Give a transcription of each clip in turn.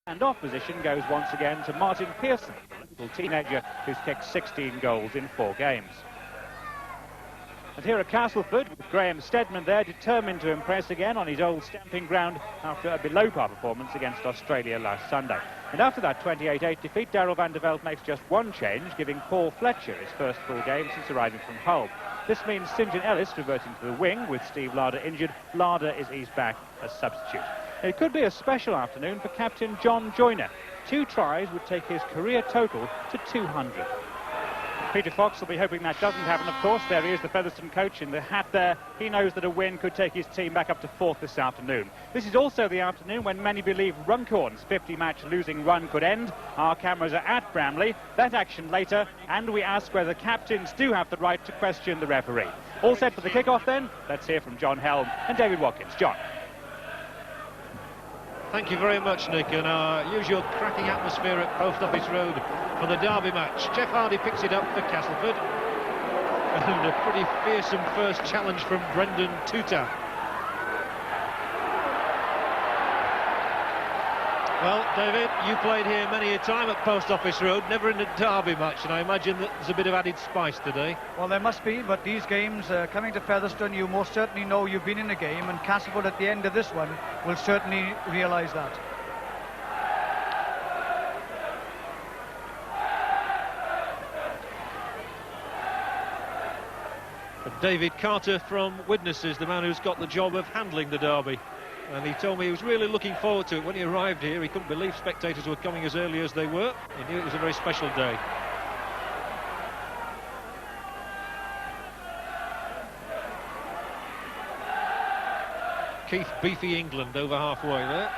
And-off position goes once again to Martin Pearson, a little teenager who's kicked 16 goals in 4 games. And here at Castleford, with Graham Steadman there, determined to impress again on his old stamping ground after a below-par performance against Australia last Sunday. And after that 28-8 defeat, Darrell van der Velde makes just one change, giving Paul Fletcher his first full game since arriving from Hull. This means St John Ellis reverting to the wing, with Steve Larder injured. Larder is eased back as substitute. It could be a special afternoon for captain John Joyner. 2 tries would take his career total to 200. Peter Fox will be hoping that doesn't happen, of course. There he is, the Featherstone coach in the hat there. He knows that a win could take his team back up to 4th this afternoon. This is also the afternoon when many believe Runcorn's 50-match losing run could end. Our cameras are at Bramley. That action later, and we ask whether captains do have the right to question the referee. All set for the kick-off then? Let's hear from John Helm and David Watkins. John. Thank you very much, Nick, and our usual cracking atmosphere at Post Office Road for the derby match. Jeff Hardy picks it up for Castleford, and a pretty fearsome first challenge from Brendan Tuta. Well, David, you played here many a time at Post Office Road, never in a derby match, and I imagine that there's a bit of added spice today. Well, there must be, but these games, coming to Featherstone, you most certainly know you've been in a game, and Castleford at the end of this one will certainly realise that. But David Carter from Witnesses, the man who's got the job of handling the derby. And he told me he was really looking forward to it. When he arrived here, he couldn't believe spectators were coming as early as they were. He knew it was a very special day. Keith Beefy England over halfway there.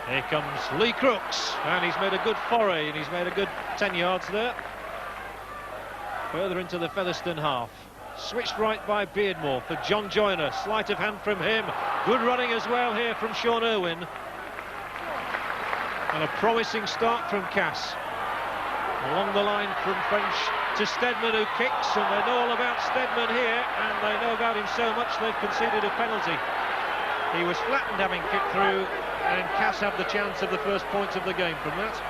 Here comes Lee Crooks, and he's made a good foray, and he's made a good 10 yards there. Further into the Featherstone half. Switched right by Beardmore for John Joyner. Sleight of hand from him. Good running as well here from Sean Irwin. And a promising start from Cass. Along the line from French to Steadman, who kicks, and they know all about Steadman here, and they know about him so much they've conceded a penalty. He was flattened having kicked through, and Cass had the chance of the first points of the game from that.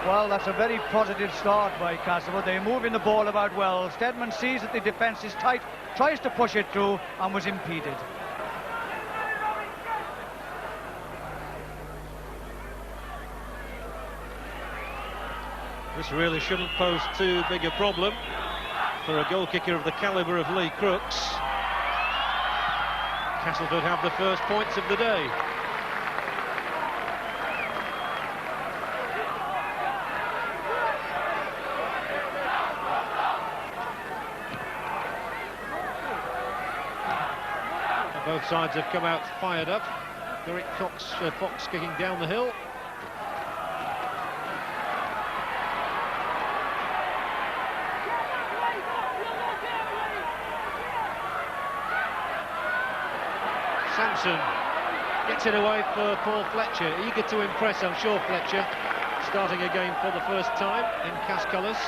Well, that's a very positive start by Castleford. They're moving the ball about well. Steadman sees that the defence is tight, tries to push it through, and was impeded. This really shouldn't pose too big a problem for a goal kicker of the calibre of Lee Crooks. Castleford have the first points of the day. Both sides have come out fired up. Derek Fox kicking down the hill. Sampson gets it away for Paul Fletcher. Eager to impress, I'm sure, Fletcher. Starting a game for the first time in Cass colours.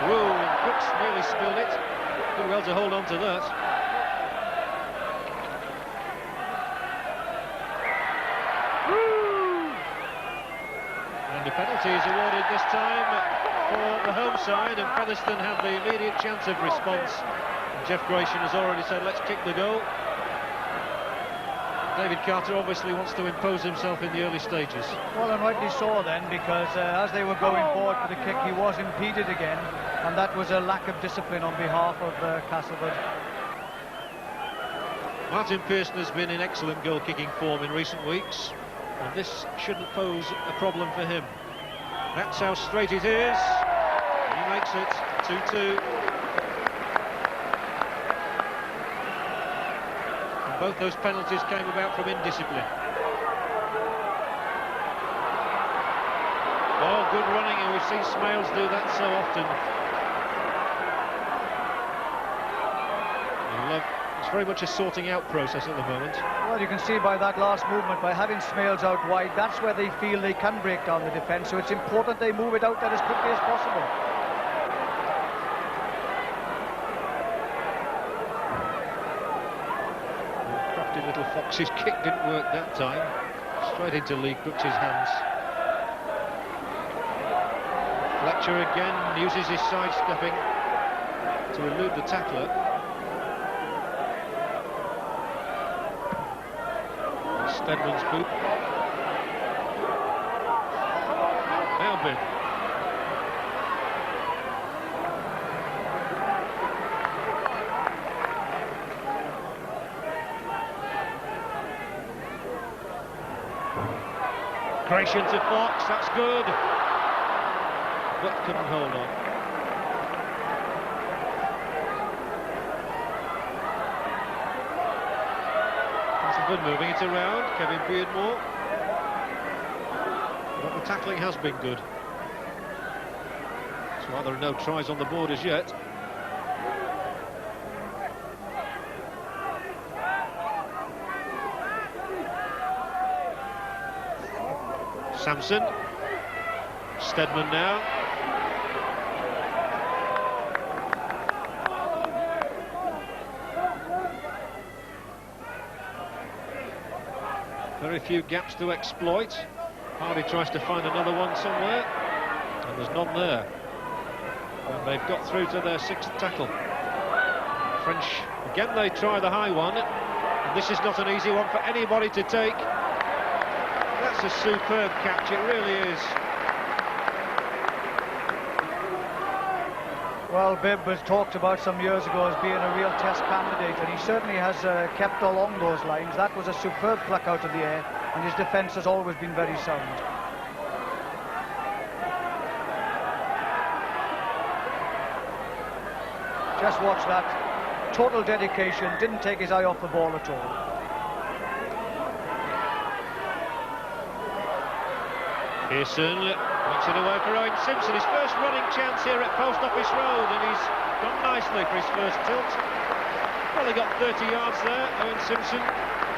Whoa, and Crooks nearly spilled it. Did well to hold on to that. And the penalty is awarded this time for the home side, and Featherstone have the immediate chance of response. And Jeff Gratian has already said, let's kick the goal. David Carter obviously wants to impose himself in the early stages. Well, and rightly so then, because as they were going forward for the kick, he was impeded again, and that was a lack of discipline on behalf of Castleford. Martin Pearson has been in excellent goal-kicking form in recent weeks, and this shouldn't pose a problem for him. That's how straight it is. He makes it 2-2. And both those penalties came about from indiscipline. Oh, good running, and we've seen Smales do that so often. It's very much a sorting out process at the moment. Well, you can see by that last movement, by having Smales out wide, that's where they feel they can break down the defence, so it's important they move it out there as quickly as possible. Crafty little Fox's kick didn't work that time. Straight into Lee Crooks' hands. Fletcher again uses his sidestepping to elude the tackler. Stedman's boot. Now bid. Creation to Fox, that's good. But couldn't hold on. Castleford moving it around, Kevin Beardmore. But the tackling has been good. That's why there are no tries on the board as yet. Sampson. Stedman now. Very few gaps to exploit. Hardy tries to find another one somewhere, and there's none there. And they've got through to their sixth tackle. French, again they try the high one, and this is not an easy one for anybody to take. That's a superb catch, it really is. Well, Bibb was talked about some years ago as being a real test candidate, and he certainly has kept along those lines. That was a superb pluck out of the air, and his defence has always been very sound. Just watch that. Total dedication, didn't take his eye off the ball at all. Pearson knocks it away for Owen Simpson. His first running chance here at Post Office Road, and he's gone nicely for his first tilt. Probably got 30 yards there. Owen Simpson,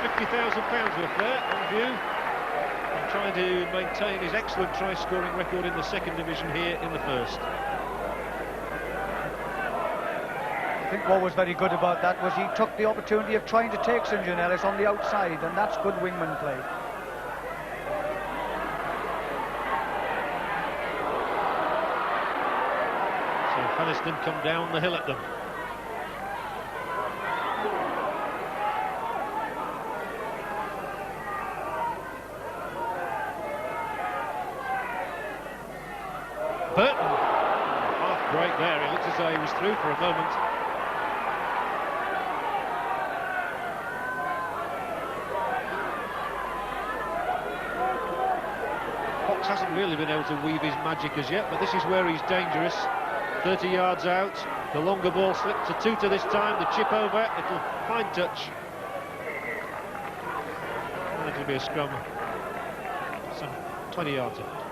£50,000 worth there on view. And trying to maintain his excellent try-scoring record in the second division here in the first. I think what was very good about that was he took the opportunity of trying to take St John Ellis on the outside, and that's good wingman play. Featherstone come down the hill at them. Burton, half break there. It looked as though he was through for a moment. Fox hasn't really been able to weave his magic as yet, but this is where he's dangerous. 30 yards out, the longer ball slipped to Tuta this time, the chip over, it'll fine touch. And it'll be a scrum, some 20 yards out.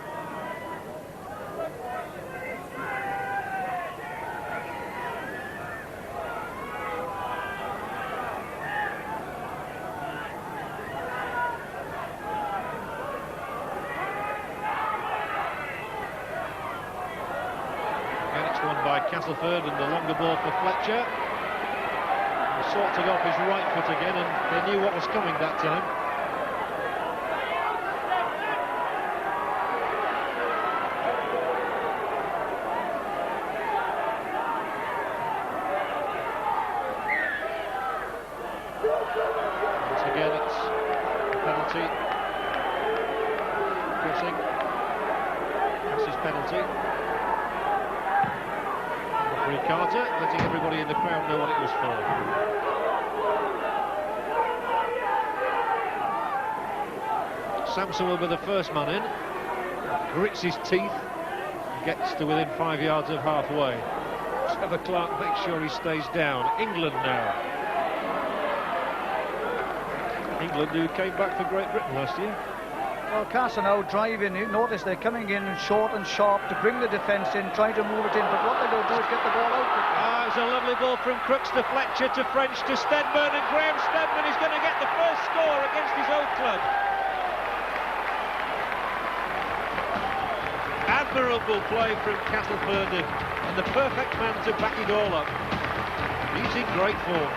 Castleford, and the longer ball for Fletcher. He sought to go off his right foot again, and they knew what was coming that time. Once again, it's a penalty. Crossing. Cass's penalty. Carter, letting everybody in the crowd know what it was for. Sampson will be the first man in. Grits his teeth and gets to within 5 yards of halfway. Trevor Clark makes sure he stays down. England now. England who came back for Great Britain last year. Well, Casa now driving. You notice they're coming in short and sharp to bring the defence in, trying to move it in, but what they're going to do is get the ball out. It's a lovely ball from Crooks to Fletcher to French to Stedman, and Graham Stedman is going to get the first score against his old club. Admirable play from Castleford, and the perfect man to back it all up. He's in great form.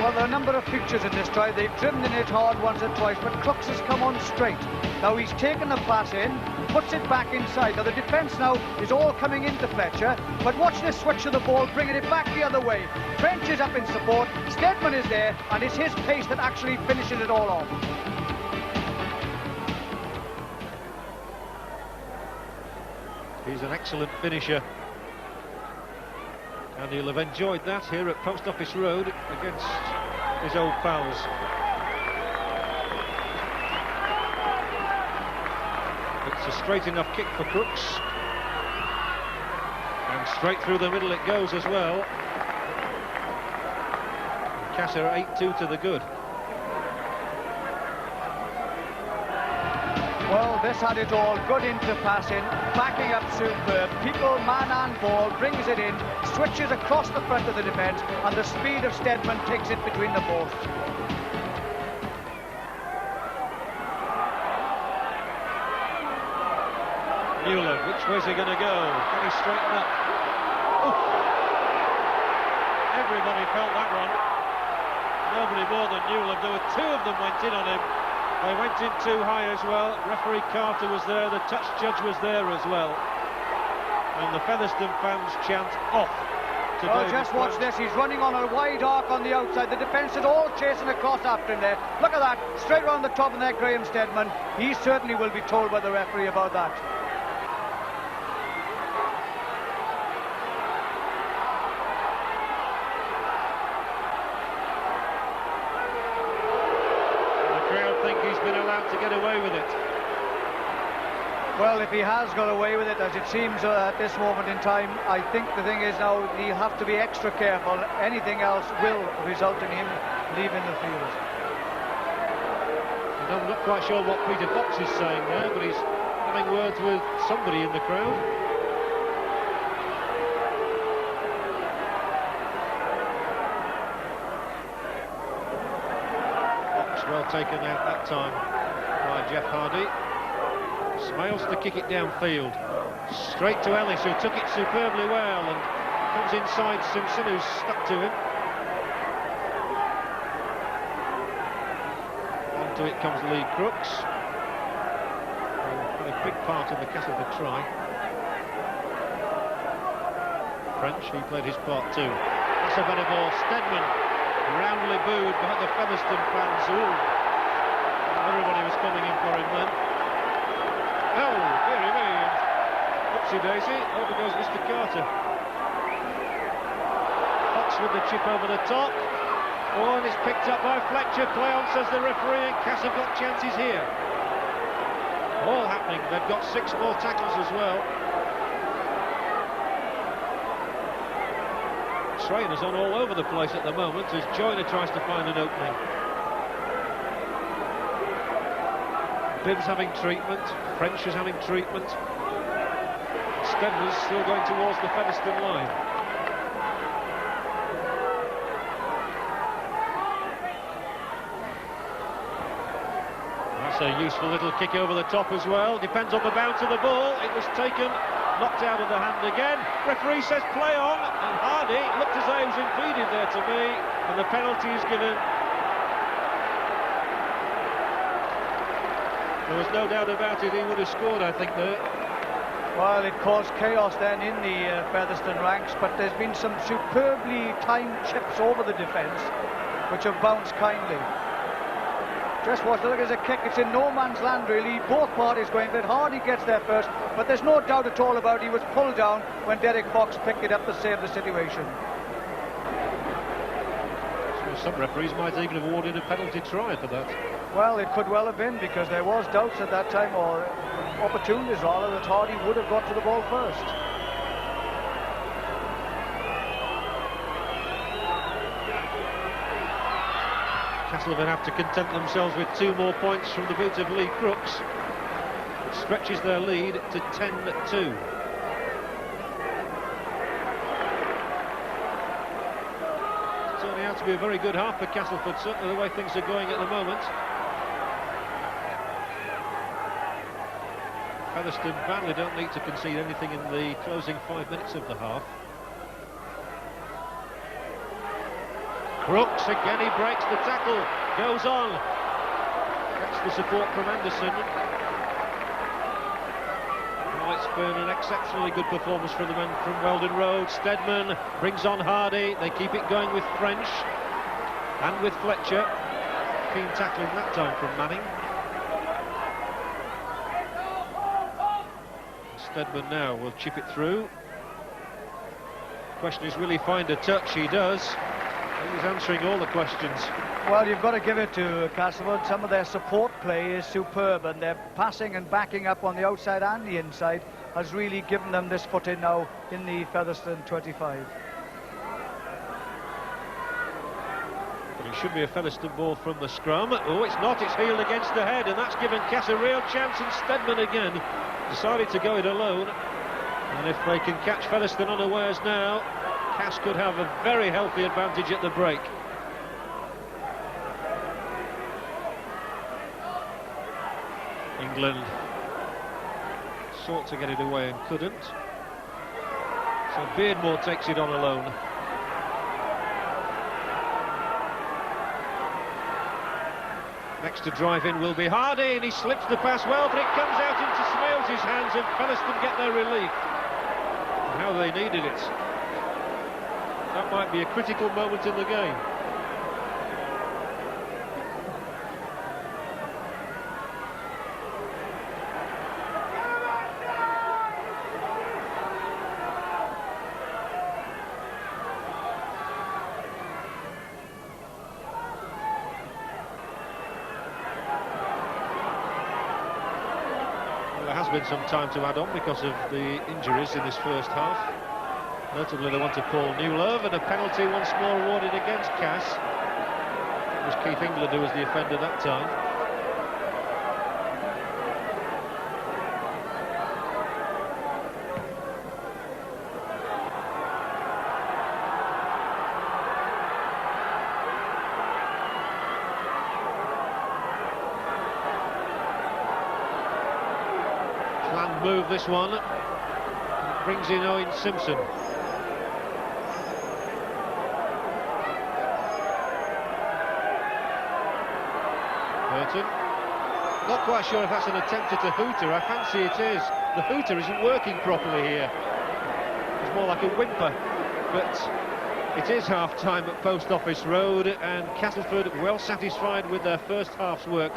Well, there are a number of features in this try. They've driven in it hard once or twice, but Crooks has come on straight. Now he's taken the pass in, puts it back inside. Now the defence now is all coming into Fletcher, but watch this switch of the ball, bringing it back the other way. French is up in support, Steadman is there, and it's his pace that actually finishes it all off. He's an excellent finisher. And he'll have enjoyed that here at Post Office Road against his old pals. It's a straight enough kick for Crooks. And straight through the middle it goes as well. Casser 8-2 to the good. Well, this had it all. Good into passing, backing up superb. People, man and ball, brings it in, switches across the front of the defence, and the speed of Steadman takes it between the posts. Mueller, which way's he going to go? Can he straighten up? Oof. Everybody felt that one. Nobody more than Mueller. There were two of them went in on him. They went in too high as well. Referee Carter was there, the touch judge was there as well. And the Featherstone fans chant off. Oh, just watch this, he's running on a wide arc on the outside. The defence is all chasing across after him there. Look at that, straight round the top of there, Graham Steadman. He certainly will be told by the referee about that. To get away with it. Well, if he has got away with it, as it seems at this moment in time, I think the thing is now he'll have to be extra careful. Anything else will result in him leaving the field. And I'm not quite sure what Peter Fox is saying there, but he's having words with somebody in the crowd. Fox well taken out that time by Jeff Hardy. Smails to kick it downfield. Straight to Ellis, who took it superbly well and comes inside Simpson, who's stuck to him. Onto it comes Lee Crooks. Had a big part in the Castleford try. French, he played his part too. That's a better ball. Steadman, roundly booed by the Featherstone fans. Ooh. Everybody was coming in for him then. Oh, dearie me. Oopsie daisy. Over goes Mr. Carter. Fox with the chip over the top. Oh, and it's picked up by Fletcher. Play on, says the referee, and Cass have got chances here. All happening. They've got 6 more tackles as well. Trainers on all over the place at the moment as Joyner tries to find an opening. Bibbs having treatment, French is having treatment. Steadman's still going towards the Featherstone line. That's a useful little kick over the top as well. Depends on the bounce of the ball. It was taken, knocked out of the hand again. Referee says play on, and Hardy looked as though he was impeded there to me, and the penalty is given. There was no doubt about it, he would have scored, I think, there. Well, it caused chaos then in the Featherstone ranks, but there's been some superbly timed chips over the defence, which have bounced kindly. Just watch, look, there's a kick, it's in no man's land really, both parties going for it. Hardy gets there first, but there's no doubt at all about it. He was pulled down when Derek Fox picked it up to save the situation. So some referees might even have awarded a penalty try for that. Well, it could well have been, because there was doubts at that time, or opportunities rather, that Hardy would have got to the ball first. Castleford have to content themselves with 2 more points from the boot of Lee Crooks. It stretches their lead to 10-2. It's turning out to be a very good half for Castleford, certainly the way things are going at the moment. Featherstone badly don't need to concede anything in the closing 5 minutes of the half. Crooks, again he breaks the tackle, goes on. Gets the support from Anderson. Well, it's been an exceptionally good performance from the men from Weldon Road. Steadman brings on Hardy, they keep it going with French and with Fletcher. Keen tackling that time from Manning. Steadman now will chip it through. Question is, will he find a touch? He does. He's answering all the questions. Well, you've got to give it to Castleford. Some of their support play is superb, and their passing and backing up on the outside and the inside has really given them this footing now in the Featherstone 25. But it should be a Featherstone ball from the scrum. Oh, it's not. It's heeled against the head, and that's given Cass a real chance. And Steadman again decided to go it alone. And if they can catch Featherstone unawares now, Cass could have a very healthy advantage at the break. England sought to get it away and couldn't. So Beardmore takes it on alone. Next to drive in will be Hardy, and he slips the pass well, but it comes out into Smales' hands, and Featherstone get their relief. And how they needed it. That might be a critical moment in the game. Well, there has been some time to add on because of the injuries in this first half. Notably the one to Paul Newlove, and a penalty once more awarded against Cass. It was Keith England who was the offender that time. Planned move, this one. Brings in Owen Simpson. Not quite sure if that's an attempt at a hooter. I fancy it is. The hooter isn't working properly here. It's more like a whimper. But it is half-time at Post Office Road, and Castleford well satisfied with their first half's work.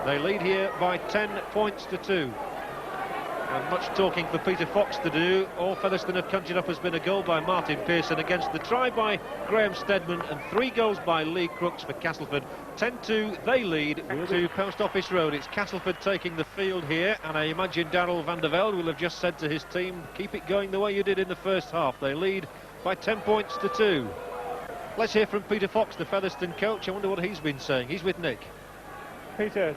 They lead here by 10 points to 2. And much talking for Peter Fox to do. All Featherstone have conjured up has been a goal by Martin Pearson against the try by Graham Steadman, and 3 goals by Lee Crooks for Castleford. 10-2, they lead to Post Office Road. It's Castleford taking the field here, and I imagine Darrell van der Velde will have just said to his team, keep it going the way you did in the first half. They lead by 10 points to 2. Let's hear from Peter Fox, the Featherstone coach. I wonder what he's been saying. He's with Nick. Peter,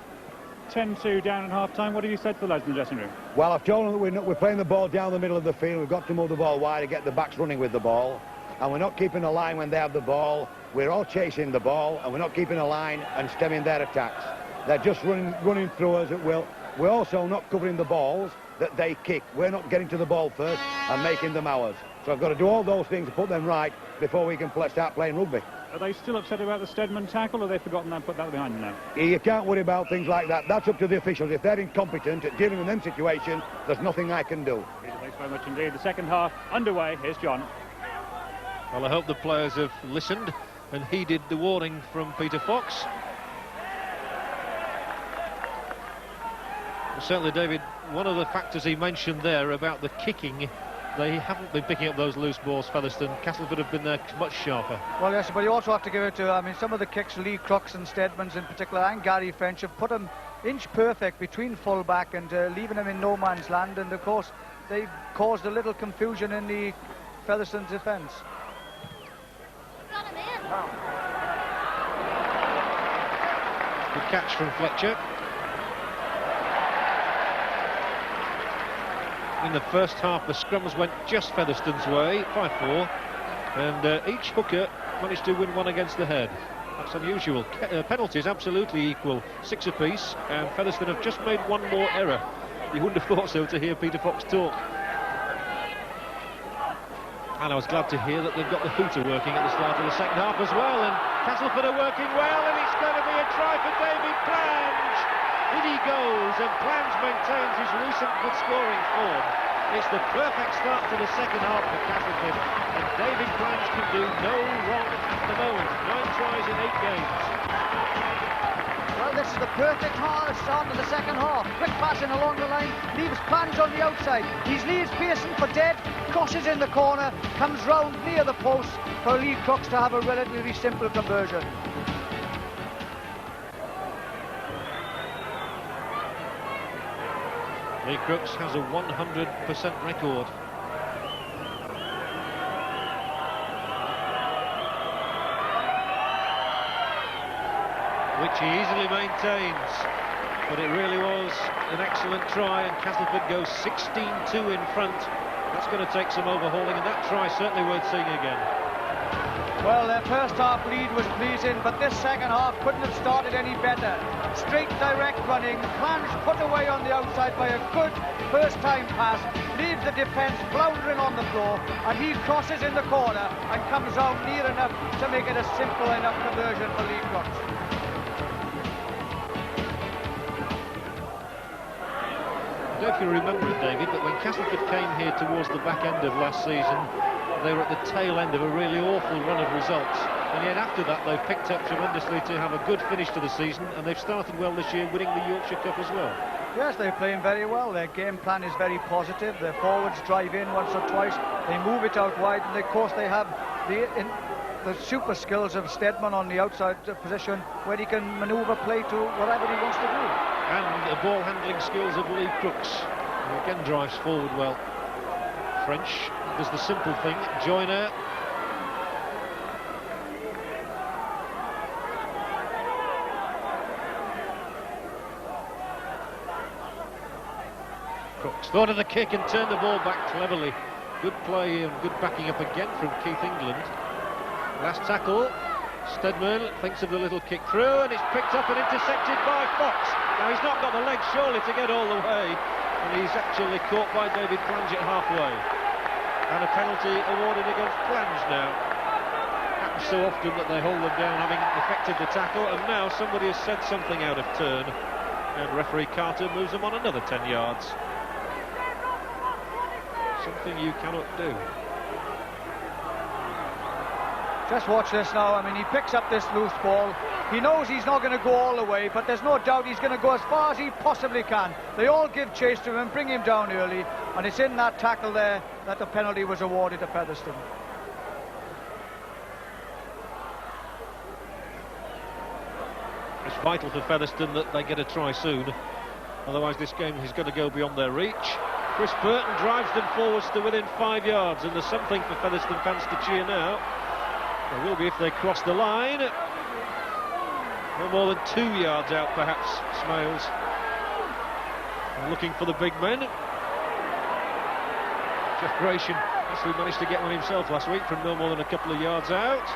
10-2 down at half-time. What have you said to the lads in the dressing room? Well, I've told them that we're playing the ball down the middle of the field. We've got to move the ball wide to get the backs running with the ball. And we're not keeping a line when they have the ball. We're all chasing the ball, and we're not keeping a line and stemming their attacks. They're just running through us at will. We're also not covering the balls that they kick. We're not getting to the ball first and making them ours. So I've got to do all those things to put them right before we can start playing rugby. Are they still upset about the Steadman tackle, or have they forgotten that, put that behind them now? You can't worry about things like that. That's up to the officials. If they're incompetent at dealing with them situations, there's nothing I can do. Thanks very much indeed. The second half underway. Here's John. Well, I hope the players have listened and heeded the warning from Peter Fox. Well, certainly, David, one of the factors he mentioned there about the kicking, they haven't been picking up those loose balls, Featherstone. Castleford have been there much sharper. Well, yes, but you also have to give it to, I mean, some of the kicks, Lee Crooks and Steadman's in particular, and Gary French, have put them inch perfect between full-back and leaving them in no man's land, and of course they caused a little confusion in the Featherstone defence. Good catch from Fletcher. In the first half, the scrums went just Featherstone's way, 5-4, and each hooker managed to win one against the head. That's unusual. Penalties absolutely equal, 6 apiece, and Featherstone have just made one more error. You wouldn't have thought so to hear Peter Fox talk. And I was glad to hear that they've got the hooter working at the start of the second half as well, and Castleford are working well, and it's going to be a try for David Plange. In he goes, and Plange maintains his recent good scoring form. It's the perfect start to the second half for Castleford, and David Plange can do no wrong at the moment. 9 tries in 8 games. Well, this is the perfect start to the second half. Quick passing along the line, leaves Plange on the outside. He leaves Pearson for dead, crosses in the corner, comes round near the post for Lee Crooks to have a relatively simple conversion. Lee Crooks has a 100% record. Which he easily maintains, but it really was an excellent try, and Castleford goes 16-2 in front. That's going to take some overhauling, and that try certainly worth seeing again. Well, their first half lead was pleasing, but this second half couldn't have started any better. Straight, direct running, Plange put away on the outside by a good first-time pass, leaves the defence floundering on the floor, and he crosses in the corner and comes out near enough to make it a simple enough conversion for Lee Crooks. I don't know if you remember it, David, but when Castleford came here towards the back end of last season, they were at the tail end of a really awful run of results, and yet after that they've picked up tremendously to have a good finish to the season, and they've started well this year, winning the Yorkshire Cup as well. Yes, they're playing very well. Their game plan is very positive. Their forwards drive in once or twice, they move it out wide, and of course they have the super skills of Steadman on the outside position, where he can manoeuvre play to whatever he wants to do. And the ball handling skills of Lee Crooks, who again drives forward well. French does the simple thing, Joyner. Crooks thought of the kick and turned the ball back cleverly. Good play and good backing up again from Keith England. Last tackle, Steadman thinks of the little kick through, and it's picked up and intercepted by Fox. Now he's not got the legs surely to get all the way, and he's actually caught by David Plange at halfway. And a penalty awarded against Plange now. Happens so often that they hold them down having effected the tackle, and now somebody has said something out of turn, and referee Carter moves them on another 10 yards. Something you cannot do. Just watch this now. I mean, he picks up this loose ball. He knows he's not going to go all the way, but there's no doubt he's going to go as far as he possibly can. They all give chase to him, bring him down early, and it's in that tackle there that the penalty was awarded to Featherstone. It's vital for Featherstone that they get a try soon, otherwise this game is going to go beyond their reach. Chris Burton drives them forwards to within 5 yards, and there's something for Featherstone fans to cheer now. There will be if they cross the line. No more than 2 yards out, perhaps, Smales. And looking for the big men. Jeff Gratian actually managed to get one himself last week from no more than a couple of yards out.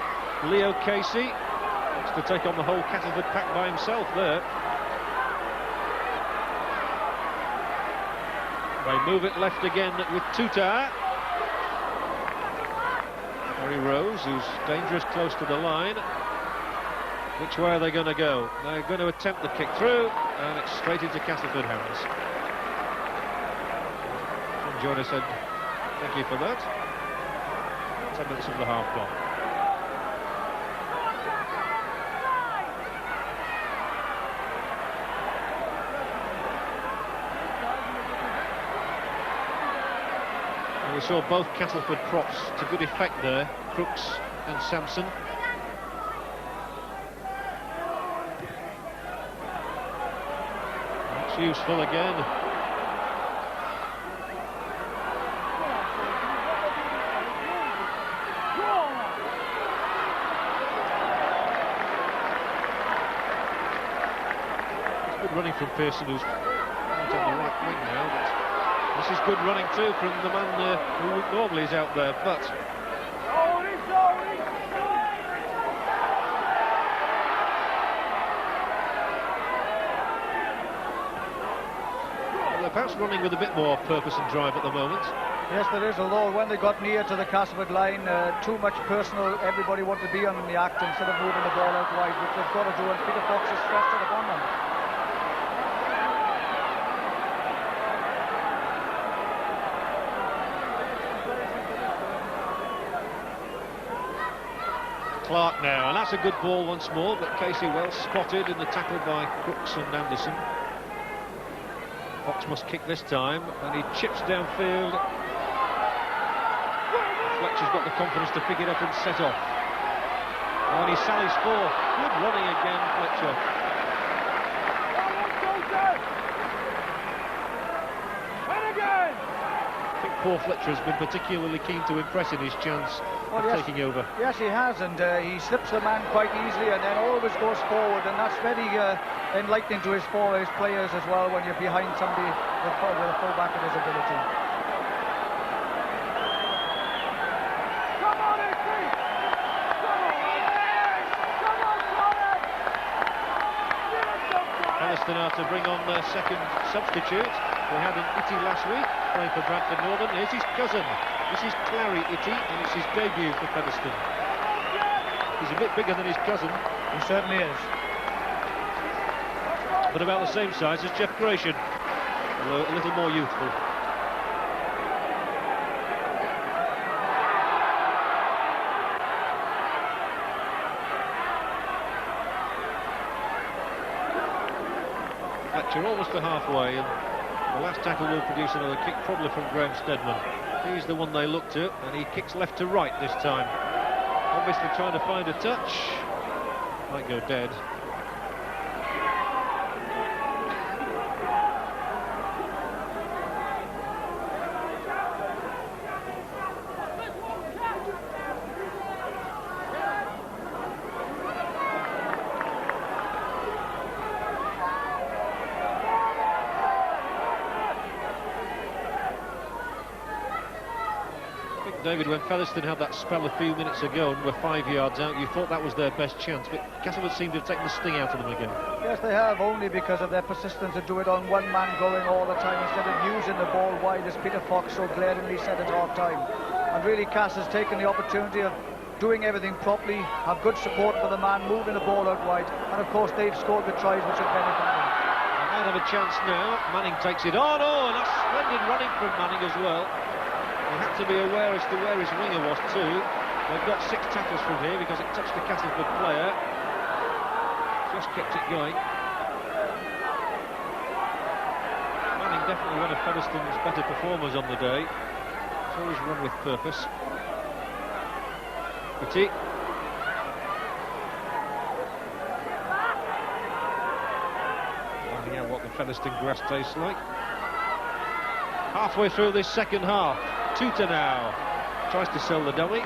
Leo Casey wants to take on the whole Castleford pack by himself there. They move it left again with Tutar. Harry Rose, who's dangerous close to the line. Which way are they going to go? They're going to attempt the kick through, and it's straight into Castleford hands. And Joyner said, thank you for that. 10 minutes of the half gone. We saw both Castleford props to good effect there, Crooks and Sampson. That's useful again. It's good running from Pearson, who's out on the right wing now, but this is good running too from the man who normally is out there, but well, they're perhaps running with a bit more purpose and drive at the moment. Yes, there is, although when they got near to the Castleford line, too much personal, everybody wanted to be on the act instead of moving the ball out wide, which they've got to do, and Peter Fox has stressed it upon them. Clark now, and that's a good ball once more, but Casey well spotted in the tackle by Crooks and Anderson. Fox must kick this time, and he chips downfield. Fletcher's got the confidence to pick it up and set off. Oh, and he sallies forth. Good running again, Fletcher. I think poor Fletcher has been particularly keen to impress in his chance of taking over. Yes, he has, and he slips the man quite easily, and then always goes forward, and that's very enlightening to his players as well when you're behind somebody with a full-back of his ability. Featherstone are to bring on their second substitute. We had an Itty last week playing for Bradford Northern. Here's his cousin. This is Clary Itty, and it's his debut for Featherstone. He's a bit bigger than his cousin. He certainly is. But about the same size as Jeff Gratian, although a little more youthful. Fletcher almost to halfway, and the last tackle will produce another kick, probably from Graham Steadman. He's the one they look to, and he kicks left to right this time. Obviously trying to find a touch. Might go dead. David, when Featherstone had that spell a few minutes ago and were 5 yards out, you thought that was their best chance, but Castleford seemed to have taken the sting out of them again. Yes, they have, only because of their persistence to do it on one man going all the time instead of using the ball wide, as Peter Fox so glaringly said at half-time. And really, Cass has taken the opportunity of doing everything properly, have good support for the man, moving the ball out wide, and of course they've scored the tries which have benefited them. They might have a chance now. Manning takes it on. Oh, and that's splendid running from Manning as well. He had to be aware as to where his winger was too. They've got 6 tackles from here because it touched the Castleford player. Just kept it going. Manning definitely one of Featherstone's better performers on the day. He's always run with purpose. Petit. Finding out what the Featherstone grass tastes like. Halfway through this second half. Tutor now tries to sell the dummy,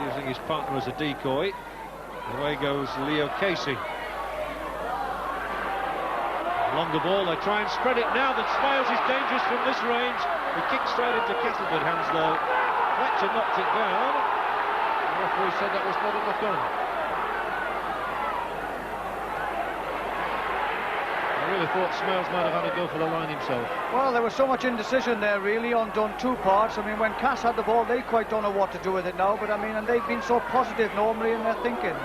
using his partner as a decoy. Away goes Leo Casey. Longer ball, they try and spread it now. That Smiles is dangerous from this range. He kicks straight into Castleford hands though. Fletcher knocked it down. The referee said that was not a knock on. I really thought Smiles might have had a go for the line himself. Well, there was so much indecision there really on two parts. I mean, when Cass had the ball, they quite don't know what to do with it now, but I mean, and they've been so positive normally in their thinking.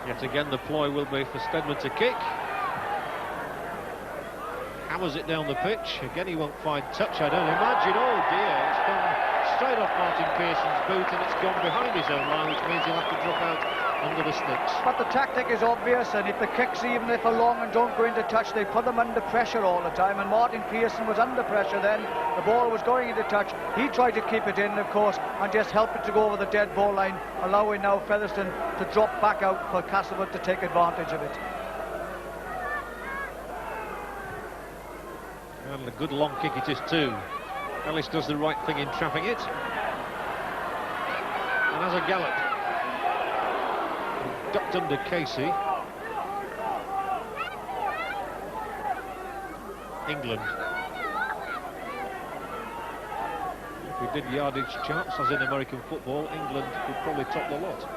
Yet again, the ploy will be for Steadman to kick. Hammers it down the pitch. Again, he won't find touch, I don't imagine. Oh dear, it's gone straight off Martin Pearson's boot and it's gone behind his own line, which means he'll have to drop out under the sticks. But the tactic is obvious, and if the kicks, even if are long and don't go into touch, they put them under pressure all the time, and Martin Pearson was under pressure then. The ball was going into touch. He tried to keep it in, of course, and just help it to go over the dead ball line, allowing now Featherstone to drop back out for Castleford to take advantage of it. And a good long kick it is too. Ellis does the right thing in trapping it. And has a gallop. Ducked under Casey. England. If we did yardage charts as in American football, England would probably top the lot.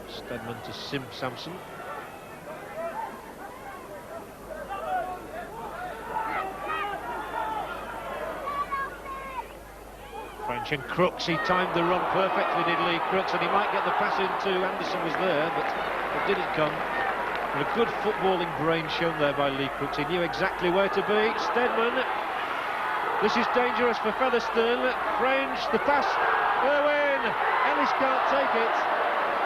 Stedman to Sampson. French and Crooks, he timed the run perfectly, did Lee Crooks, and he might get the pass into Anderson was there, but it didn't come. And a good footballing brain shown there by Lee Crooks. He knew exactly where to be. Stedman. This is dangerous for Featherstone. French, the pass. Irwin. Ellis can't take it.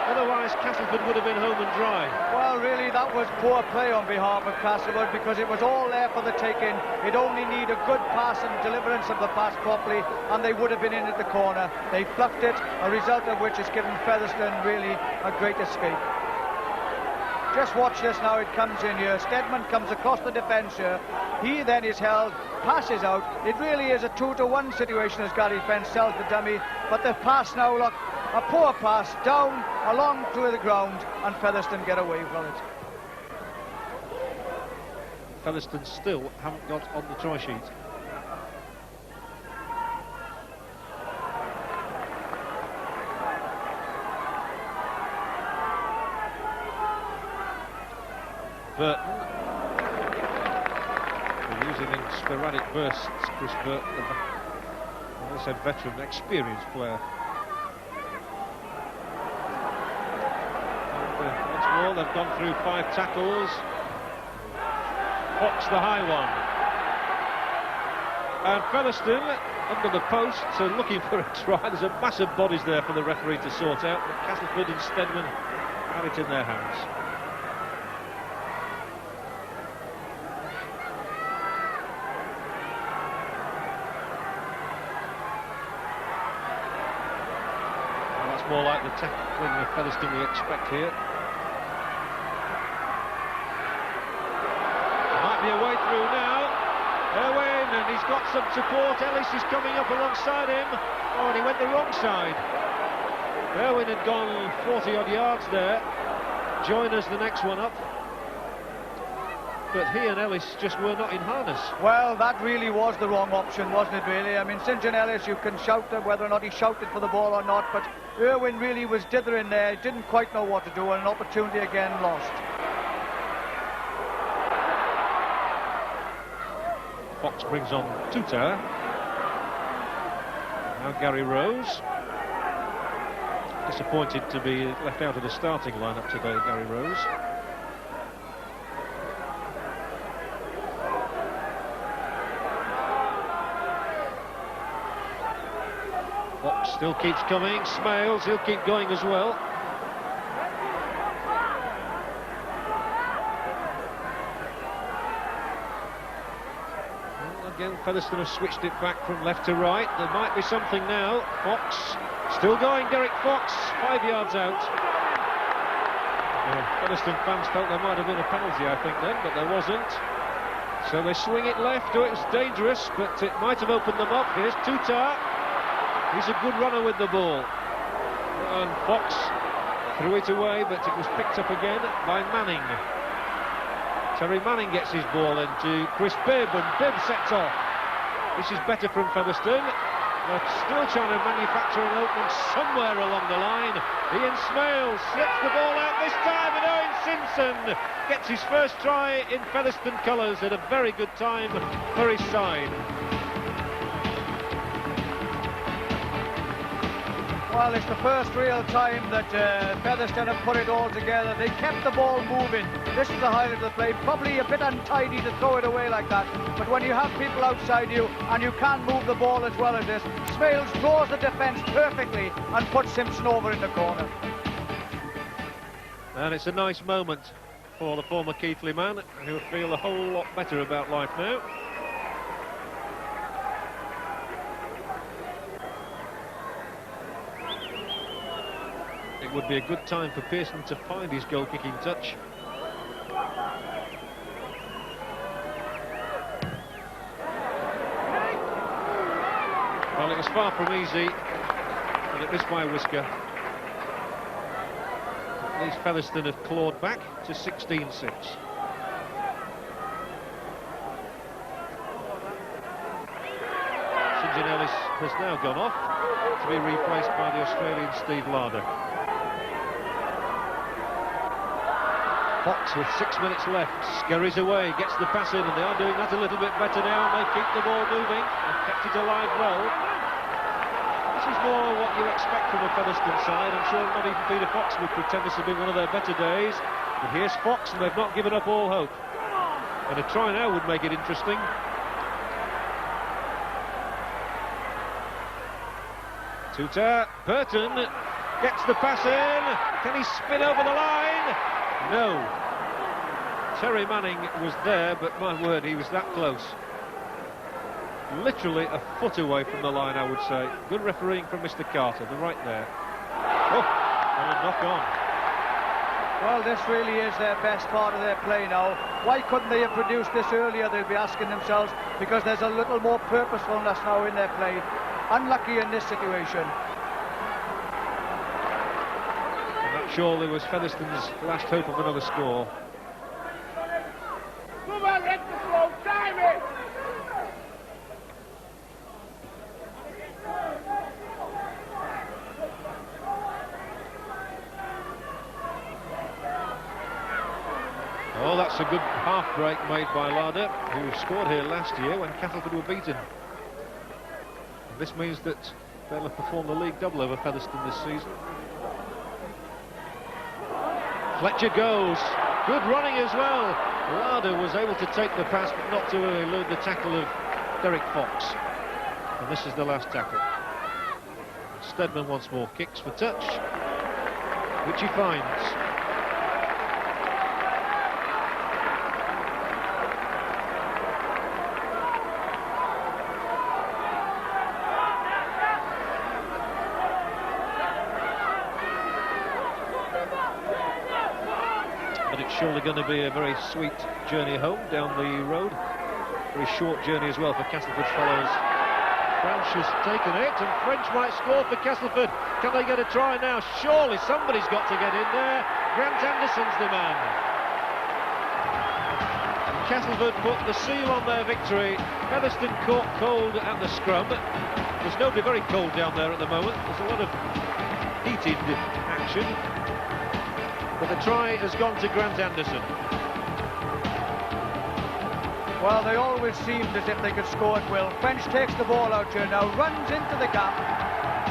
Otherwise, Castleford would have been home and dry. Well, really, that was poor play on behalf of Castleford because it was all there for the taking. It only needed a good pass and deliverance of the pass properly, and they would have been in at the corner. They fluffed it, a result of which has given Featherstone really a great escape. Just watch this now, it comes in here. Stedman comes across the defence here. He then is held, passes out. It really is a 2-to-1 situation as Gary Fence sells the dummy. But the pass now, look, a poor pass down, along to the ground, and Featherstone get away from it. Featherstone still haven't got on the try sheet. Burton. They're using in sporadic bursts. Chris Burton, as I said, veteran, experienced player. And once more, they've gone through 5 tackles. Fox the high one. And Featherstone under the post, so looking for a try. There's a massive bodies there for the referee to sort out, but Castleford and Stedman have it in their hands. More like the tackling of Featherstone we expect here. Might be a way through now. Irwin, and he's got some support. Ellis is coming up alongside him. Oh, and he went the wrong side. Irwin had gone 40-odd yards there. Joiner's the next one up. But he and Ellis just were not in harness. Well, that really was the wrong option, wasn't it, really? I mean, St John Ellis, you can shout whether or not he shouted for the ball or not, but Irwin really was dithering there, didn't quite know what to do, and an opportunity again lost. Fox brings on Tuta. Now Gary Rose. Disappointed to be left out of the starting lineup today, Gary Rose. Fox still keeps coming. Smales, he'll keep going as well. Again, Featherstone have switched it back from left to right. There might be something now. Fox still going. Derek Fox, 5 yards out. Featherstone fans felt there might have been a penalty, I think, then, but there wasn't. So they swing it left. Oh, it was dangerous, but it might have opened them up. Here's Tuta. He's a good runner with the ball. And Fox threw it away, but it was picked up again by Manning. Terry Manning gets his ball into Chris Bibb, and Bibb sets off. This is better from Featherstone. They're still trying to manufacture an opening somewhere along the line. Ian Smales slips the ball out this time, and Owen Simpson gets his first try in Featherstone colours at a very good time for his side. Well, it's the first real time that Featherstone have put it all together. They kept the ball moving. This is the highlight of the play. Probably a bit untidy to throw it away like that. But when you have people outside you and you can't move the ball as well as this, Smales draws the defence perfectly and puts Simpson over in the corner. And it's a nice moment for the former Keighley man, who'll feel a whole lot better about life now. It would be a good time for Pearson to find his goal-kicking touch. Well, it was far from easy, and it missed by a whisker. At least Featherstone have clawed back to 16-6. Engine Ellis has now gone off to be replaced by the Australian Steve Larder. Fox with 6 minutes left, scurries away, gets the pass in, and they are doing that a little bit better now, and they keep the ball moving and kept it alive well. This is more what you expect from a Featherstone side. I'm sure not even Peter Fox would pretend this has been one of their better days, but here's Fox, and they've not given up all hope. And a try now would make it interesting. Tuta, Burton gets the pass in. Can he spin over the line? No. Terry Manning was there, but my word, he was that close. Literally a foot away from the line, I would say. Good refereeing from Mr. Carter, they're right there. Oh, and a knock on. Well, this really is their best part of their play now. Why couldn't they have produced this earlier, they'll be asking themselves, because there's a little more purposefulness now in their play. Unlucky in this situation. Surely was Featherstone's last hope of another score. Come on, let the flow, time it! Oh, that's a good half break made by Larder, who scored here last year when Castleford were beaten. And this means that they'll have performed the league double over Featherstone this season. Fletcher goes, good running as well. Larder was able to take the pass but not to elude the tackle of Derek Fox. And this is the last tackle. Stedman once more kicks for touch, which he finds. But it's surely going to be a very sweet journey home down the road. Very short journey as well for Castleford's followers. French has taken it, and French might score for Castleford. Can they get a try now? Surely somebody's got to get in there. Grant Anderson's the man. Castleford put the seal on their victory. Featherstone caught cold at the scrum. There's nobody very cold down there at the moment. There's a lot of heated action. But the try has gone to Grant Anderson. Well, they always seemed as if they could score at will. French takes the ball out here now, runs into the gap,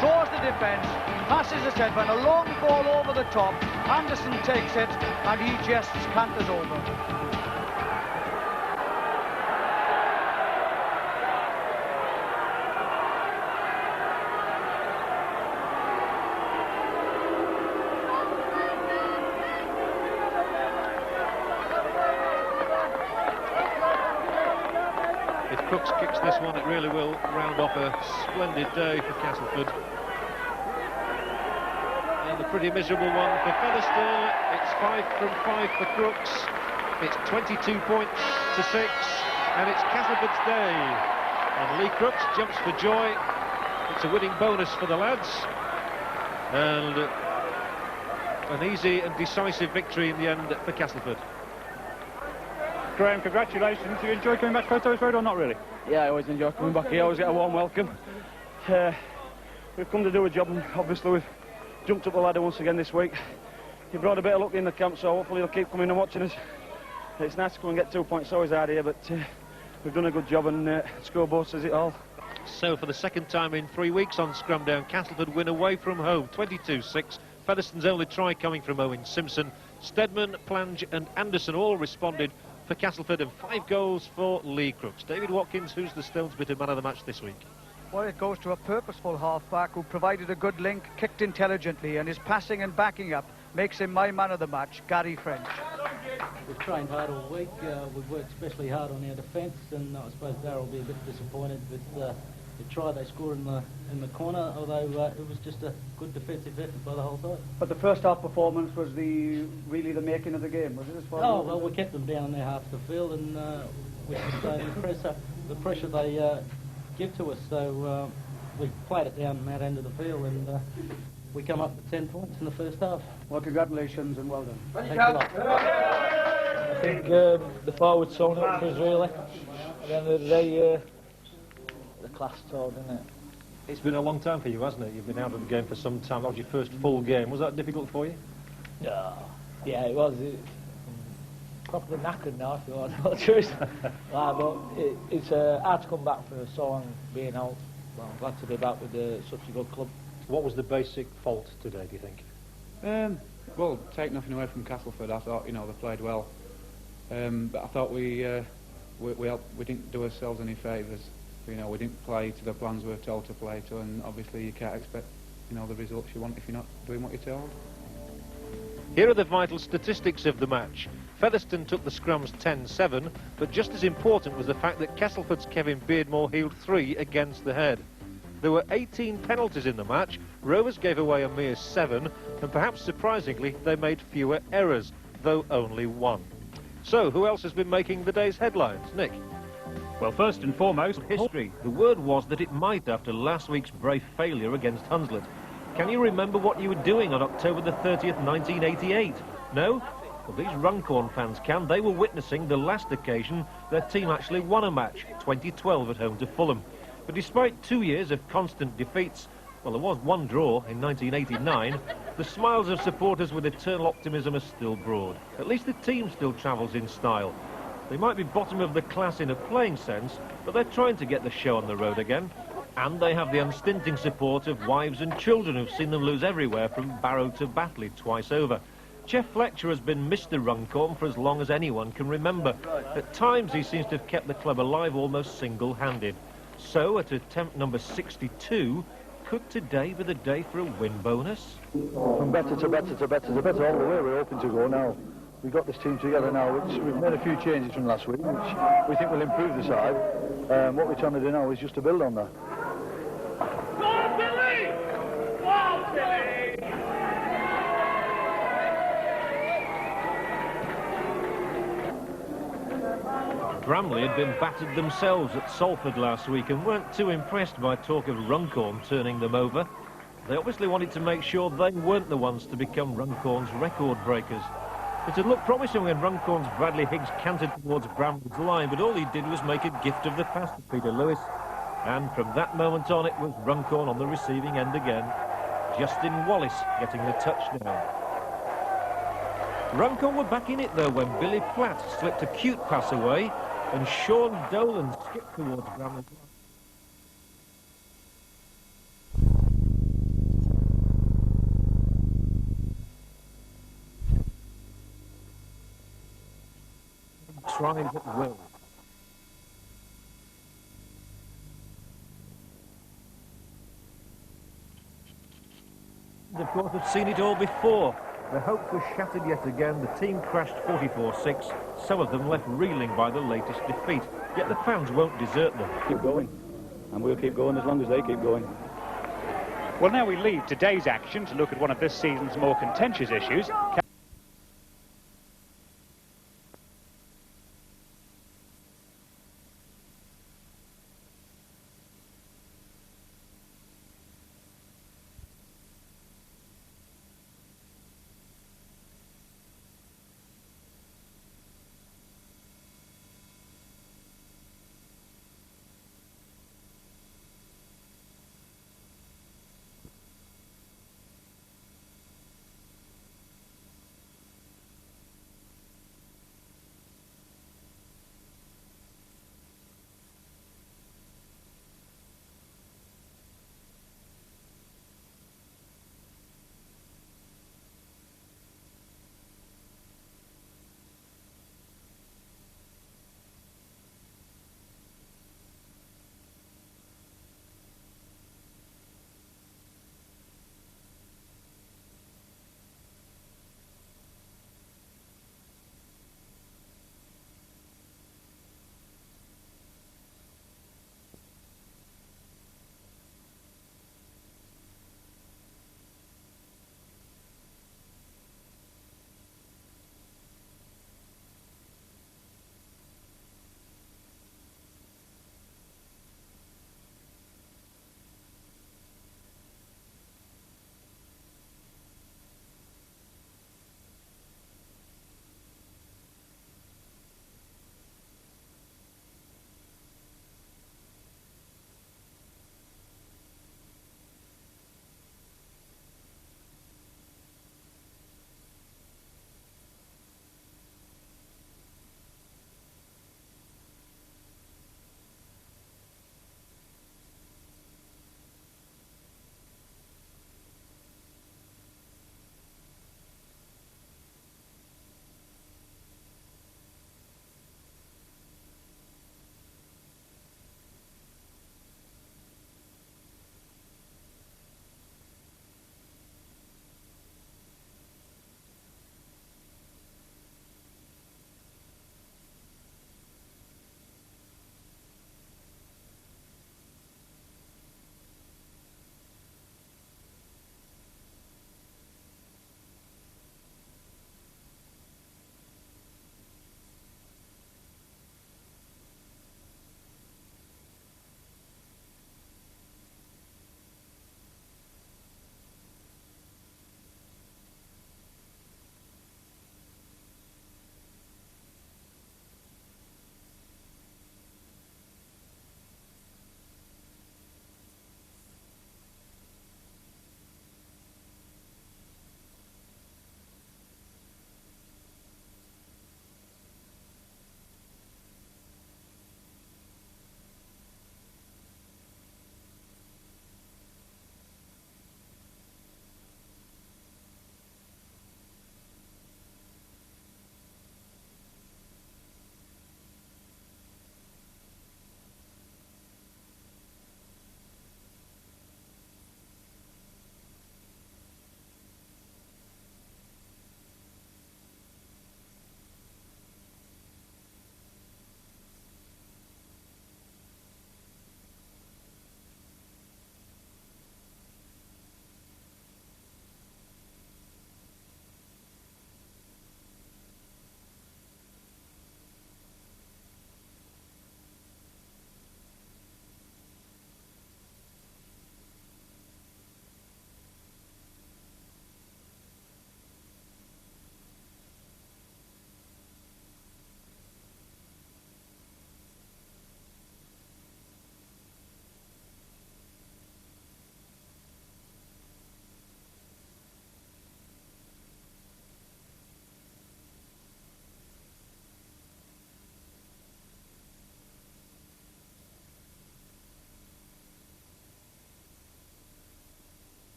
draws the defence, passes a Stedman, a long ball over the top. Anderson takes it, and he just canters over. Crooks kicks this one, it really will round off a splendid day for Castleford. And a pretty miserable one for Featherstone. It's 5 from 5 for Crooks. It's 22 points to 6, and it's Castleford's day. And Lee Crooks jumps for joy. It's a winning bonus for the lads. And an easy and decisive victory in the end for Castleford. Graham, congratulations. You enjoy coming back to Featherstone Road or not really? Yeah, I always enjoy coming back here. I always get a warm welcome. We've come to do a job, and obviously we've jumped up the ladder once again this week. You brought a bit of luck in the camp, so hopefully they'll keep coming and watching us. It's nice to come and get 2 points, always hard here, but we've done a good job, and scoreboard says it all. So for the second time in 3 weeks on Scrumdown, Castleford win away from home, 22-6. Featherstone's only try coming from Owen Simpson. Stedman, Plange and Anderson all responded for Castleford, and 5 goals for Lee Crooks. David Watkins, who's the Stones bit of man of the match this week? Well, it goes to a purposeful half-back who provided a good link, kicked intelligently, and his passing and backing up makes him my man of the match, Gary French. We've trained hard all week. We've worked especially hard on our defence, and I suppose Darryl will be a bit disappointed with the try they scored in the corner, although it was just a good defensive effort by the whole side. But the first half performance was really the making of the game, was it? As far oh, well, we kept them down in their half of the field, and we sustained the pressure they give to us, so we played it down in that end of the field, and we come up with 10 points in the first half. Well, congratulations and well done. Thanks a lot. I think the forwards sewn up for us really. At the end of the day, the class told, isn't it? It's been a long time for you, hasn't it? You've been out of the game for some time. That was your first full game. Was that difficult for you? Yeah, it was. Properly knackered now, if you want to know the truth. But it's hard to come back for so long being out. Well, I'm glad to be back with such a good club. What was the basic fault today, do you think? Well, take nothing away from Castleford, I thought, you know, they played well. But I thought we didn't do ourselves any favours. You know, we didn't play to the plans we were told to play to, and obviously you can't expect, you know, the results you want if you're not doing what you're told. Here are the vital statistics of the match. Featherstone took the scrums 10-7, but just as important was the fact that Castleford's Kevin Beardmore healed 3 against the head. There were 18 penalties in the match, Rovers gave away a mere 7, and perhaps surprisingly they made fewer errors, though only 1. So, who else has been making the day's headlines? Nick? Well, first and foremost, History. The word was that it might after last week's brave failure against Hunslet. Can you remember what you were doing on October the 30th, 1988? No? Well, these Runcorn fans can. They were witnessing the last occasion their team actually won a match, 2012 at home to Fulham. But despite 2 years of constant defeats, well, there was one draw in 1989, the smiles of supporters with eternal optimism are still broad. At least the team still travels in style. They might be bottom of the class in a playing sense, but they're trying to get the show on the road again. And they have the unstinting support of wives and children who've seen them lose everywhere from Barrow to Batley twice over. Jeff Fletcher has been Mr. Runcorn for as long as anyone can remember. At times he seems to have kept the club alive almost single-handed. So at attempt number 62, could today be the day for a win bonus? From better to better to better to better all the way we're hoping to go now. We've got this team together now, which we've made a few changes from last week, which we think will improve the side. What we're trying to do now is just to build on that. Bramley had been battered themselves at Salford last week and weren't too impressed by talk of Runcorn turning them over. They obviously wanted to make sure they weren't the ones to become Runcorn's record breakers. It had looked promising when Runcorn's Bradley Higgs cantered towards Bramley's line, but all he did was make a gift of the pass to Peter Lewis. And from that moment on, it was Runcorn on the receiving end again. Justin Wallace getting the touchdown. Runcorn were back in it, though, when Billy Platt slipped a cute pass away and Sean Dolan skipped towards Bramley's line. Trying at will. Of course, have seen it all before. Their hopes were shattered yet again. The team crashed 44-6. Some of them left reeling by the latest defeat. Yet the fans won't desert them. Keep going, and we'll keep going as long as they keep going. Well, now we leave today's action to look at one of this season's more contentious issues.